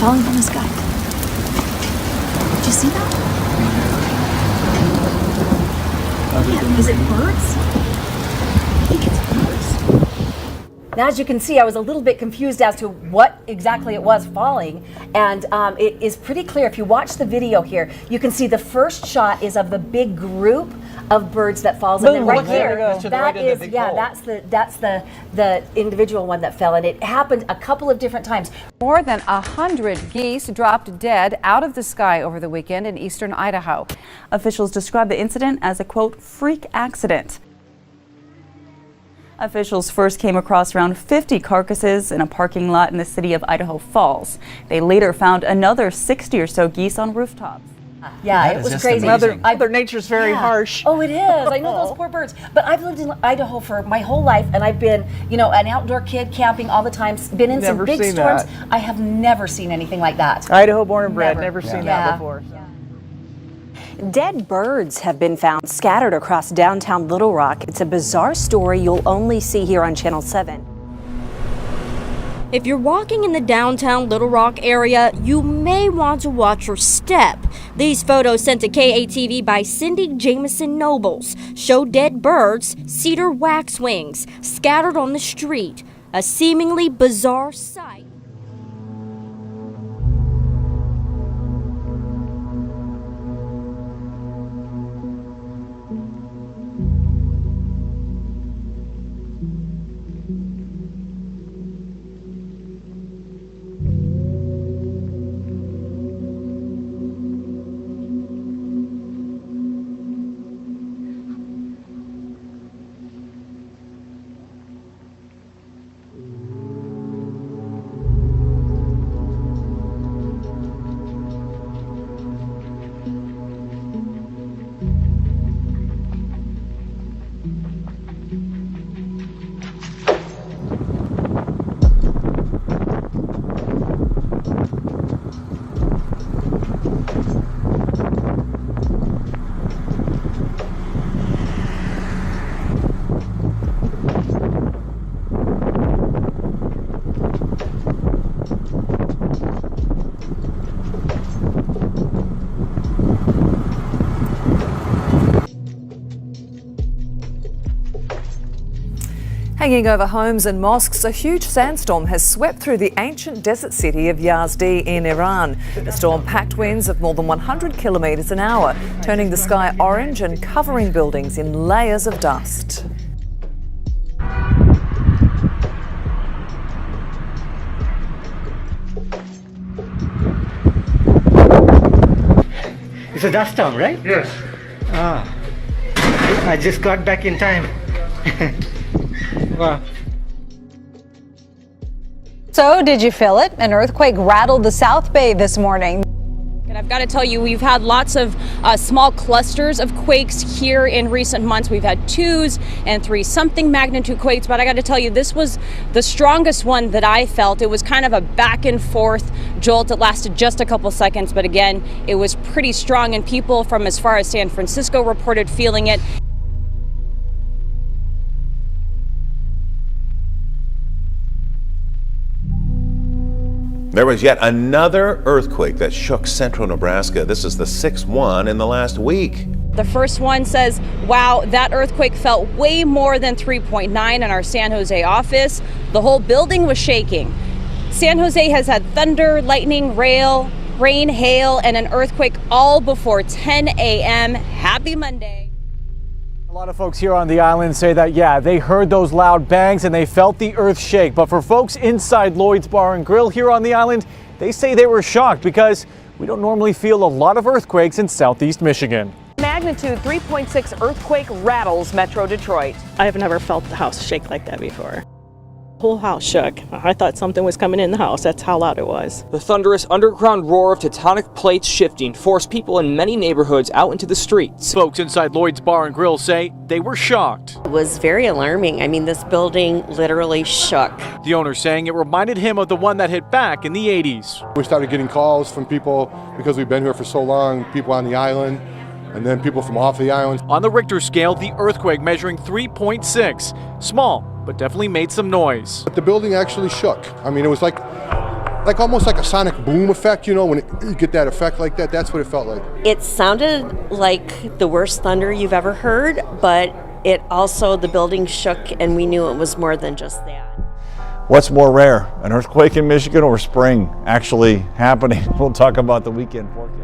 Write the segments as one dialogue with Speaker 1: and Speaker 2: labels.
Speaker 1: falling from the sky. Did you see that? Yeah, is it birds? I think it's birds.
Speaker 2: Now, as you can see, I was a little bit confused as to what exactly it was falling, and it is pretty clear. If you watch the video here, you can see the first shot is of the big group of birds that falls, and then right here, that is, yeah, that's the individual one that fell, and it happened a couple of different times.
Speaker 3: More than 100 geese dropped dead out of the sky over the weekend in eastern Idaho. Officials describe the incident as a, quote, freak accident. Officials first came across around 50 carcasses in a parking lot in the city of Idaho Falls. They later found another 60 or so geese on rooftops.
Speaker 2: Yeah, it was crazy.
Speaker 4: Mother Nature's very harsh.
Speaker 2: Oh, it is. I know those poor birds. But I've lived in Idaho for my whole life, and I've been, you know, an outdoor kid, camping all the time, been in some big storms. I have never seen anything like that.
Speaker 4: Idaho born and bred, never seen that before.
Speaker 2: Yeah.
Speaker 5: Dead birds have been found scattered across downtown Little Rock. It's a bizarre story you'll only see here on Channel 7.
Speaker 6: If you're walking in the downtown Little Rock area, you may want to watch your step. These photos sent to KATV by Cindy Jameson Nobles show dead birds, cedar waxwings, scattered on the street. A seemingly bizarre sight.
Speaker 7: Hanging over homes and mosques, a huge sandstorm has swept through the ancient desert city of Yazdi in Iran. The storm packed winds of more than 100 kilometres an hour, turning the sky orange and covering buildings in layers of dust.
Speaker 8: It's a dust storm, right?
Speaker 9: Yes.
Speaker 8: I just got back in time. Wow.
Speaker 10: So, did you feel it? An earthquake rattled the South Bay this morning.
Speaker 11: And I've got to tell you, we've had lots of small clusters of quakes here in recent months. We've had 2s and 3 something magnitude quakes, but I got to tell you, this was the strongest one that I felt. It was kind of a back and forth jolt. It lasted just a couple seconds, but again, it was pretty strong, and people from as far as San Francisco reported feeling it.
Speaker 12: There was yet another earthquake that shook central Nebraska. This is the 6th one in the last week.
Speaker 11: The first one says, wow, that earthquake felt way more than 3.9 in our San Jose office. The whole building was shaking. San Jose has had thunder, lightning, rain, hail, and an earthquake all before 10 a.m. Happy Monday.
Speaker 4: A lot of folks here on the island say that, yeah, they heard those loud bangs and they felt the earth shake. But for folks inside Lloyd's Bar and Grill here on the island, they say they were shocked because we don't normally feel a lot of earthquakes in southeast Michigan.
Speaker 13: Magnitude 3.6 earthquake rattles Metro Detroit.
Speaker 14: I've never felt the house shake like that before. The whole house shook. I thought something was coming in the house. That's how loud it was.
Speaker 15: The thunderous underground roar of tectonic plates shifting forced people in many neighborhoods out into the streets.
Speaker 4: Folks inside Lloyd's Bar and Grill say they were shocked.
Speaker 16: It was very alarming. I mean, this building literally shook.
Speaker 4: The owner saying it reminded him of the one that hit back in the 80s.
Speaker 9: We started getting calls from people because we've been here for so long, people on the island, and then people from off the island.
Speaker 4: On the Richter scale, the earthquake measuring 3.6. Small, but definitely made some noise.
Speaker 9: But the building actually shook. I mean, it was like like almost like a sonic boom effect, you know, when you get that effect like that. That's what it felt like.
Speaker 16: It sounded like the worst thunder you've ever heard, but it also, the building shook and we knew it was more than just that.
Speaker 4: What's more rare, an earthquake in Michigan or spring actually happening? We'll talk about the weekend forecast.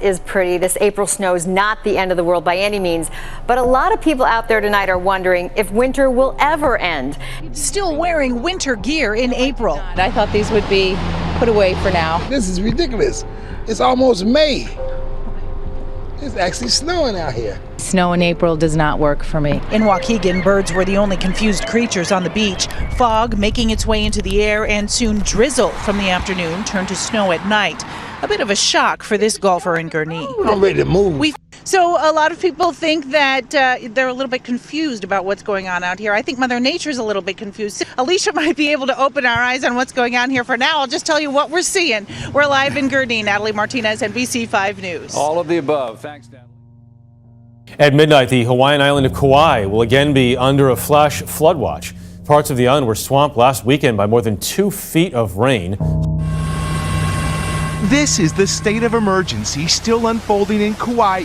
Speaker 17: Is pretty. This April snow is not the end of the world by any means, but a lot of people out there tonight are wondering if winter will ever end.
Speaker 1: Still wearing winter gear in April.
Speaker 3: I thought these would be put away for now.
Speaker 18: This is ridiculous. It's almost May. It's actually snowing out here.
Speaker 19: Snow in April does not work for me.
Speaker 1: In Waukegan, birds were the only confused creatures on the beach. Fog making its way into the air, and soon drizzle from the afternoon turned to snow at night. A bit of a shock for this golfer in Gurnee.
Speaker 18: I'm ready to move.
Speaker 1: So a lot of people think that they're a little bit confused about what's going on out here. I think Mother Nature's a little bit confused. Alicia might be able to open our eyes on what's going on here. For now, I'll just tell you what we're seeing. We're live in Gurnee. Natalie Martinez, NBC 5 News.
Speaker 4: All of the above. Thanks, Natalie.
Speaker 20: At midnight, the Hawaiian island of Kauai will again be under a flash flood watch. Parts of the island were swamped last weekend by more than 2 feet of rain.
Speaker 21: This is the state of emergency still unfolding in Kauai,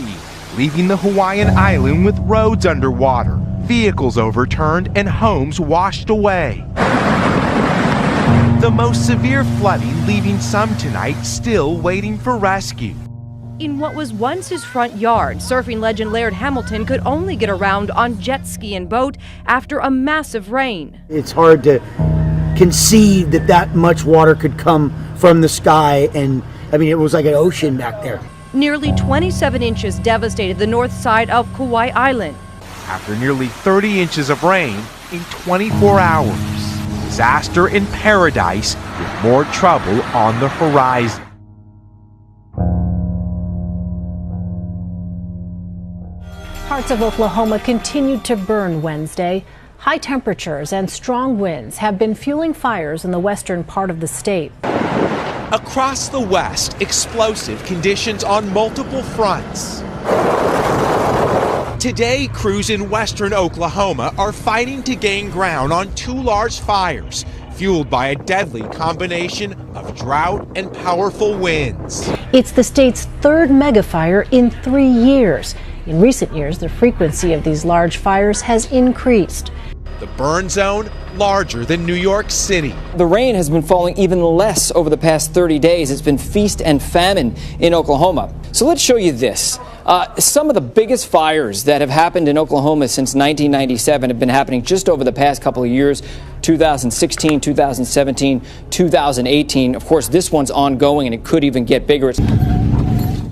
Speaker 21: leaving the Hawaiian island with roads underwater, vehicles overturned, and homes washed away. The most severe flooding leaving some tonight still waiting for rescue.
Speaker 22: In what was once his front yard, surfing legend Laird Hamilton could only get around on jet ski and boat after a massive rain.
Speaker 23: It's hard to conceive that that much water could come from the sky, and I mean, it was like an ocean back there.
Speaker 22: Nearly 27 inches devastated the north side of Kauai Island.
Speaker 21: After nearly 30 inches of rain in 24 hours, disaster in paradise with more trouble on the horizon.
Speaker 24: Parts of Oklahoma continued to burn Wednesday. High temperatures and strong winds have been fueling fires in the western part of the state.
Speaker 21: Across the West, explosive conditions on multiple fronts. Today, crews in western Oklahoma are fighting to gain ground on 2 large fires, fueled by a deadly combination of drought and powerful winds.
Speaker 24: It's the state's third megafire in 3 years. In recent years, the frequency of these large fires has increased.
Speaker 21: The burn zone larger than New York City.
Speaker 15: The rain has been falling even less over the past 30 days. It's been feast and famine in Oklahoma. So let's show you this. Some of the biggest fires that have happened in Oklahoma since 1997 have been happening just over the past couple of years. 2016, 2017, 2018. Of course, this one's ongoing and it could even get bigger.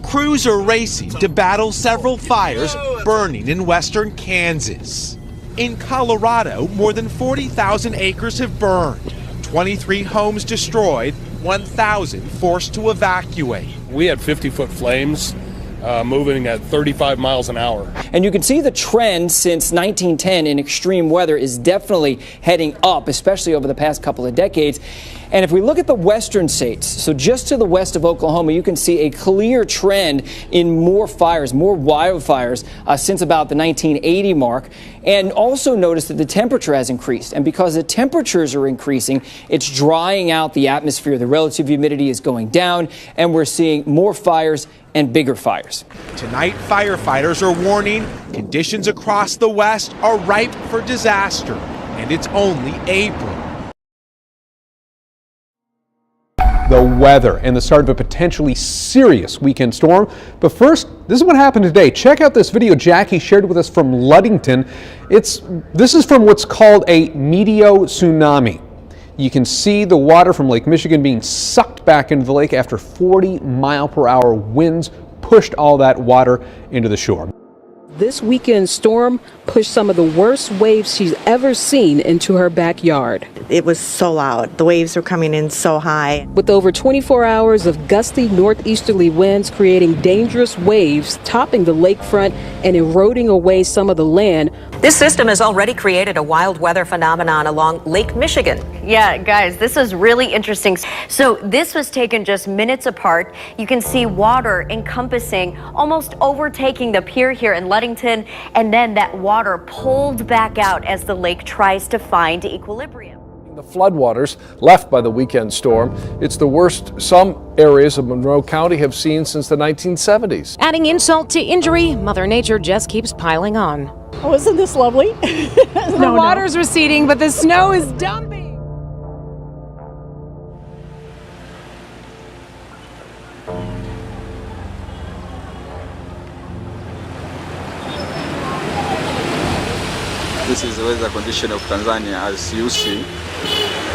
Speaker 21: Crews are racing to battle several fires burning in western Kansas. In Colorado, more than 40,000 acres have burned, 23 homes destroyed, 1,000 forced to evacuate.
Speaker 25: We had 50-foot flames moving at 35 miles an hour.
Speaker 15: And you can see the trend since 1910 in extreme weather is definitely heading up, especially over the past couple of decades. And if we look at the western states, so just to the west of Oklahoma, you can see a clear trend in more fires, more wildfires since about the 1980 mark. And also notice that the temperature has increased. And because the temperatures are increasing, it's drying out the atmosphere. The relative humidity is going down, and we're seeing more fires and bigger fires.
Speaker 21: Tonight, firefighters are warning conditions across the West are ripe for disaster, and it's only April.
Speaker 26: The weather and the start of a potentially serious weekend storm. But first, this is what happened today. Check out this video Jackie shared with us from Ludington. This is from what's called a meteo tsunami. You can see the water from Lake Michigan being sucked back into the lake after 40-mile-per-hour winds pushed all that water into the shore.
Speaker 27: This weekend storm pushed some of the worst waves she's ever seen into her backyard.
Speaker 28: It was so loud. The waves were coming in so high.
Speaker 27: With over 24 hours of gusty northeasterly winds creating dangerous waves, topping the lakefront and eroding away some of the land.
Speaker 5: This system has already created a wild weather phenomenon along Lake Michigan.
Speaker 17: Yeah, guys, this is really interesting. So this was taken just minutes apart. You can see water encompassing, almost overtaking the pier here in Ludington.
Speaker 2: Ludington, and then that water pulled back out as the lake tries to find equilibrium.
Speaker 6: The floodwaters left by the weekend storm. It's the worst some areas of Monroe County have seen since the 1970s.
Speaker 22: Adding insult to injury, Mother Nature just keeps piling on.
Speaker 7: Oh, isn't this lovely?
Speaker 22: The water's receding, but the snow is dumping.
Speaker 8: This is the weather condition of Tanzania. As you see,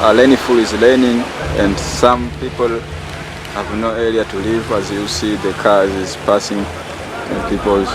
Speaker 8: rainfall is raining and some people have no area to live. As you see, the cars is passing and people's.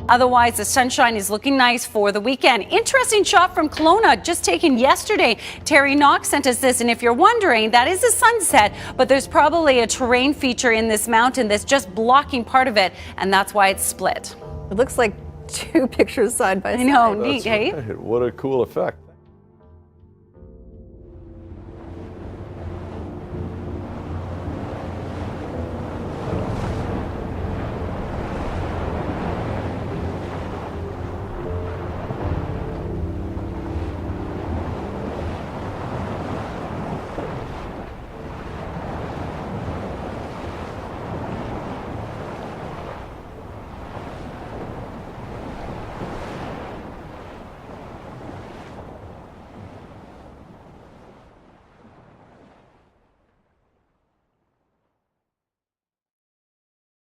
Speaker 3: Otherwise, the sunshine is looking nice for the weekend. Interesting shot from Kelowna, just taken yesterday. Terry Knox sent us this, and if you're wondering, that is a sunset, but there's probably a terrain feature in this mountain that's just blocking part of it, and that's why it's split.
Speaker 10: It looks like two pictures side by side.
Speaker 3: I know, neat, hey?
Speaker 11: What a cool effect.